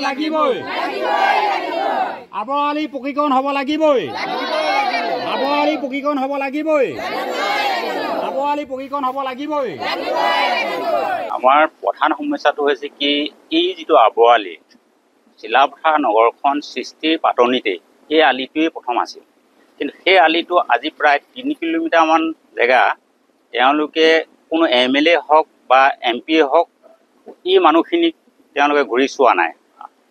লাগিবই আবৰ আলি পকীকৰণ হ'ব লাগিবই আবৰ আলি পকীকৰণ হ'ব লাগিবই আবৰ আলি পকীকৰণ হ'ব লাগিবই আমাৰ প্ৰধান সমস্যাটো হৈছে কি এই যিটো আবৰ আলি চিলাপথাৰ নগৰখন সৃষ্টিৰ পাতনিতে এই আলিটোৱেই প্ৰথম আছিল কিন্তু সেই আলিটো আজি প্ৰায় 3 কিলোমিটাৰমান জেগা তেওঁলোকে কোনো MLA হওক বা MP হওক এই মানুহখিনিক তেওঁলোকে ঘূৰি চোৱা নাই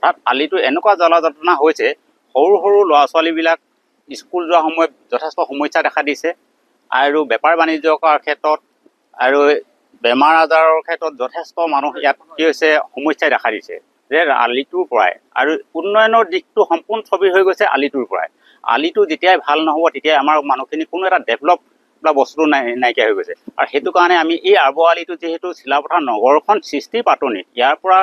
তাত আলিটো এনেকুৱা জলযাত্ৰা হৈছে সৰু সৰু ল'ৰা ছোৱালীবিলাক স্কুল যোৱাৰ সময়ত যথেষ্ট সমস্যা দেখা দিছে আৰু বেপাৰ বাণিজ্য কৰাৰ ক্ষেত্ৰত আৰু বেমাৰ আজাৰৰ ক্ষেত্ৰত যথেষ্ট মানুহ ইয়াত কি হৈছে সমস্যাই দেখা দিছে যে আলিটোৰ পৰাই আৰু উন্নয়নৰ দিশটো সম্পূৰ্ণ ছবি হৈ গৈছে আলিটোৰ পৰাই আলিটো যেতিয়াই ভাল নহ'ব তেতিয়াই আমাৰ মানুহখিনি কোনো এটা ডেভেলপ বা বস্তু নাইকিয়া হৈ গৈছে আৰু সেইটো কাৰণে আমি এই আবৰ আলিটো যিহেতু চিলাপথাৰ নগৰখন সৃষ্টিৰ পাতনিত ইয়াৰ পৰা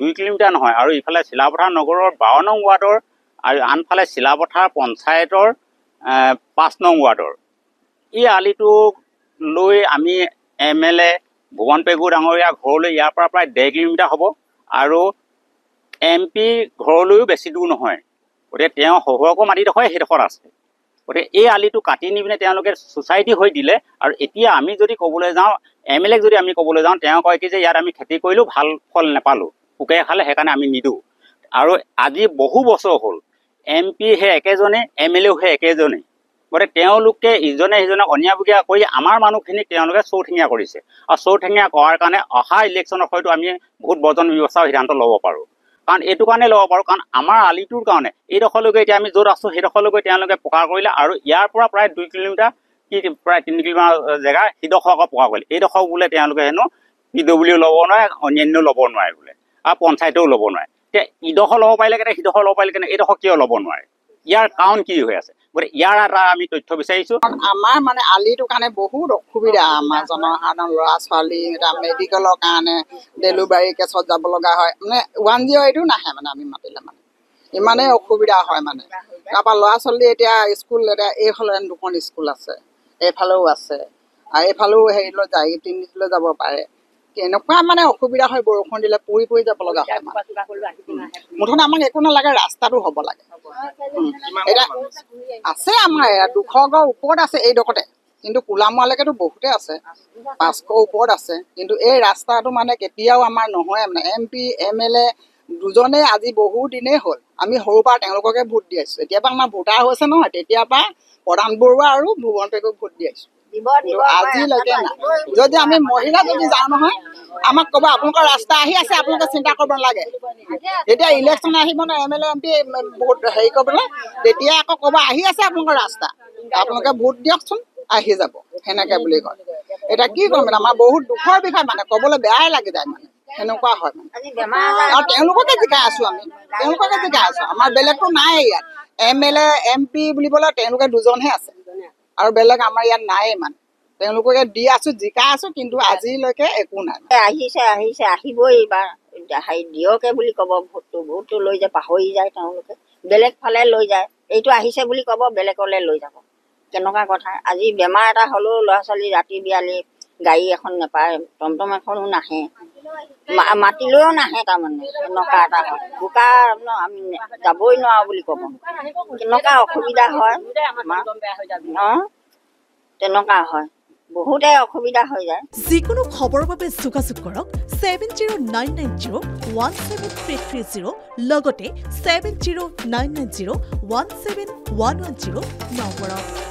2 কিলোমিটাৰ নহয় আৰু ইফালে চিলাপথাৰ নগৰৰ 52 নং ৱাৰ্ডৰ আৰু আনফালে চিলাপথাৰ পঞ্চায়তৰ 5 নং ৱাৰ্ডৰ এই আলিটো লৈ আমি MLA ভুৱন পেগু ডাঙৰীয়া ঘৰলৈ ইয়াৰ পৰা প্ৰায় 1.5 কিলোমিটাৰ হ'ব আৰু MP ঘৰলৈও বেছি দূৰ নহয় গতিকে তেওঁ শহুৰকো মাটিডোখৰ সেইডোখৰত আছে গতিকে এই আলিটো কাটি নি পিনে তেওঁলোকে ছ'চাইটি হৈ দিলে আৰু এতিয়া আমি যদি ক'বলৈ যাওঁ MLAক যদি আমি ক'বলৈ যাওঁ তেওঁ কয় কি যে ইয়াত আমি খেতি কৰিলোঁ ভাল ফল নাপালোঁ পোকে খালে সেইকাৰণে আমি নিদিওঁ আৰু আজি বহু বছৰ হ'ল MP সেই একেজনে MLAও সেই একেজনেই গতিকে তেওঁলোকে ইজনে সিজনক অনিয়াবগীয়া কৰি আমাৰ মানুহখিনিক তেওঁলোকে চৌঠেঙীয়া কৰিছে আৰু চৌঠেঙীয়া কৰাৰ কাৰণে অহা ইলেকশ্যনত হয়তো আমি বহুত বৰ্জন ব্যৱস্থাৰ সিদ্ধান্ত ল'ব পাৰোঁ কাৰণ এইটো কাৰণে ল'ব পাৰোঁ কাৰণ আমাৰ আলিটোৰ কাৰণে এইডোখৰলৈকে এতিয়া আমি য'ত আছোঁ সেইডোখৰলৈকে তেওঁলোকে পকা কৰিলে আৰু ইয়াৰ পৰা প্ৰায় 2 কিলোমিটাৰ কি প্ৰায় 3 কিলোমিটাৰ জেগা সিডোখৰ আকৌ পকা কৰিলে এইডোখৰ বোলে তেওঁলোকে হেনো PWও ল'ব নোৱাৰে অন্যান্য ল'ব নোৱাৰে বোলে আৰু পঞ্চায়তেও ল'ব নোৱাৰে এতিয়া ইডোখৰ ল'ব পাৰিলে কেনে সিডোখৰ ল'ব পাৰিলে কেনে এইডোখৰ কিয় ল'ব নোৱাৰে ইয়াৰ কাৰণ কি হৈ আছে গতিকে ইয়াৰ এটা আমি তথ্য বিচাৰিছোঁ আমাৰ মানে আলিটোৰ কাৰণে বহুত অসুবিধা আমাৰ জনসাধাৰণ ল'ৰা ছোৱালী এটা মেডিকেলৰ কাৰণে ডেলিভাৰী কেছত যাব লগা হয় মানে 108ও নাহে মানে আমি মাতিলে মানে ইমানেই অসুবিধা হয় মানে তাৰপৰা ল'ৰা ছোৱালী এতিয়া স্কুল এতিয়া এইফালে 2খন স্কুল আছে এইফালেও আছে আৰু এইফালেও হেৰিলৈ যায় তিনিটিলৈ যাব পাৰে এনেকুৱা মানে অসুবিধা হয় বৰষুণ দিলে পৰি পৰি যাব লগা হয় মুঠতে আমাক একো নালাগে ৰাস্তাটো হ'ব লাগে এতিয়া আছে আমাৰ 200 ঘৰ ওপৰত আছে এইডোখৰতে কিন্তু কোলামুৱালৈকেতো বহুতে আছে 500 ওপৰত আছে কিন্তু এই ৰাস্তাটো মানে কেতিয়াও আমাৰ নহয় মানে MP MLA দুজনেই আজি বহু দিনেই হ'ল আমি সৰুৰ পৰা তেওঁলোককে ভোট দি আছোঁ এতিয়াৰ পৰা আমাৰ ভোটাৰ হৈছে নহয় তেতিয়াৰ পৰা প্ৰধান বৰুৱা আৰু ভুৱন পেগুক ভোট দি আছোঁ আজিলৈকে নাই যদি আমি মহিলা যদি যাওঁ নহয় আমাক ক'ব আপোনালোকৰ ৰাস্তা আহি আছে আপোনালোকে চিন্তা কৰিব নালাগে যেতিয়া ইলেকশ্যন আহিব ন MLA MP ভোট হেৰি কৰিবলৈ তেতিয়া আকৌ ক'ব আহি আছে আপোনালোকৰ ৰাস্তা আপোনালোকে ভোট দিয়কচোন আহি যাব সেনেকৈ বুলি কয় এতিয়া কি কৰিম আমাৰ বহুত দুখৰ বিষয় মানে ক'বলৈ বেয়াই লাগি যায় মানে সেনেকুৱা হয় মানে আৰু তেওঁলোককে জিকাই আছোঁ আমি তেওঁলোককে জিকাই আছোঁ আমাৰ বেলেগটো নাই ইয়াত MLA MP বুলিবলৈ তেওঁলোকে দুজনহে আছে আৰু বেলেগ আমাৰ ইয়াত নাই মানে তেওঁলোককে দি আছোঁ জিকাই আছোঁ কিন্তু আজিলৈকে একো নাই আহিছে আহিবই এইবাৰ হেৰি দিয়কে বুলি ক'ব ভোটটো লৈ যায় পাহৰি যায় তেওঁলোকে বেলেগ ফালে লৈ যায় এইটো আহিছে বুলি ক'ব বেলেগলৈ লৈ যাব কেনেকুৱা কথা আজি বেমাৰ এটা হ'লেও ল'ৰা ছোৱালী ৰাতি বিয়ালি গাড়ী এখন নাপায় টমটম এখনো নাহে মাতিলেও নাহে তাৰমানে এনেকুৱা এটা হয় বোকা আমি যাবই নোৱাৰোঁ বুলি ক'ব কেনেকুৱা অসুবিধা হয় তেনেকুৱা হয় বহুতে অসুবিধা হৈ যায় যিকোনো খবৰৰ বাবে যোগাযোগ কৰক 7099017330 লগতে 7099017110 নম্বৰত